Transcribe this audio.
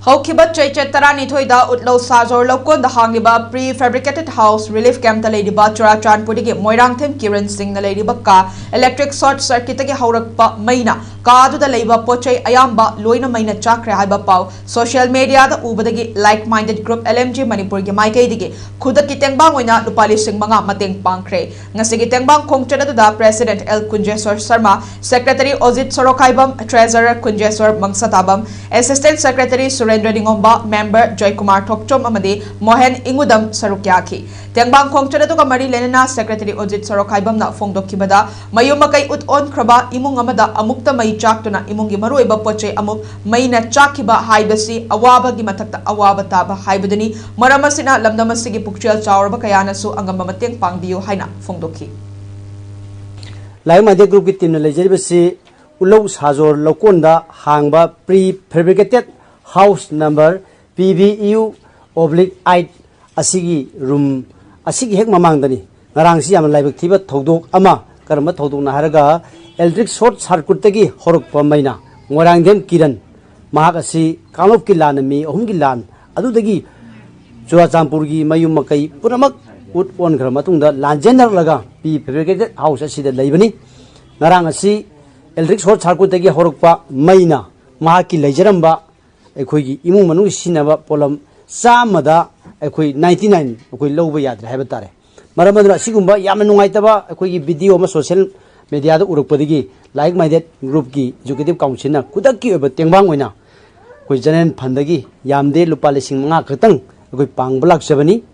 Haukiba Chaiche Taranithoida Utlo Sajor Lokon the Hangiba pre-fabricated house relief camp the Ladyba Churachan Putigi Moirangthem Kiran Singh the Ladybaka electric short circuit Haurakpa Maina Kadu the Labor Poche Ayamba Loina Maina Chakra Hibapau social media the Ubadagi like-minded group LMG Manipur Maikadigi Kuda Kitengba Wina Lupali Singh Manga Mateng pangkhre Ngasigi Tengbang Kongchada the President El Kunjeswar Sharma Secretary Ozit Sorokaibam Treasurer Kunjeswar Mangsatabam Assistant Secretary Dingomba member Joy Kumar Thokchom Amadi Mohen Ingudam Sarukyaki Tengbang Kongchada to Mari Lenina Secretary Ojit Sorokaibam na Fongdokibada Mayumakay ut on kraba imung amada amukta may chak to na imungi maruiba poche amuk may na chakiba haibasi awaba gimatakta awaba taba haibadani maramasina lamdamasigi pukchel chawrba kayana su angam mamateng pangbiyo haina Fongdoki Lai Made Group ki team na lejeribasi Ulo Sajor Lokonda hangba pre-fabricated house number PBU/8 asigi room asigi hek mamangdani ngarang si am laibak thiba thodok ama karma thodok na haraga electric short circuit tagi horok pamaina ngorang dem kiran mahak asi kanop ki lan mi ohum ki lan adu dagi Churachampur gi mayum makai puramak ut on gra matungda lanjenar laga pi fabricated house asida laibani ngarang asi electric short circuit tagi horok pa maina mahak ki lejaramba Equigi Imu Manu Sinaba Polam Samada Equi 99 Equi Loba Yadra Habatare. Maramadra Sigumba Yamanuaitaba Equi video ma social media Urupodigi like minded group ki Executive Council Kudaki about Tengbangwina. Kujanan Pandagi Yamde Lupalising Makatang Equi Pang Black 70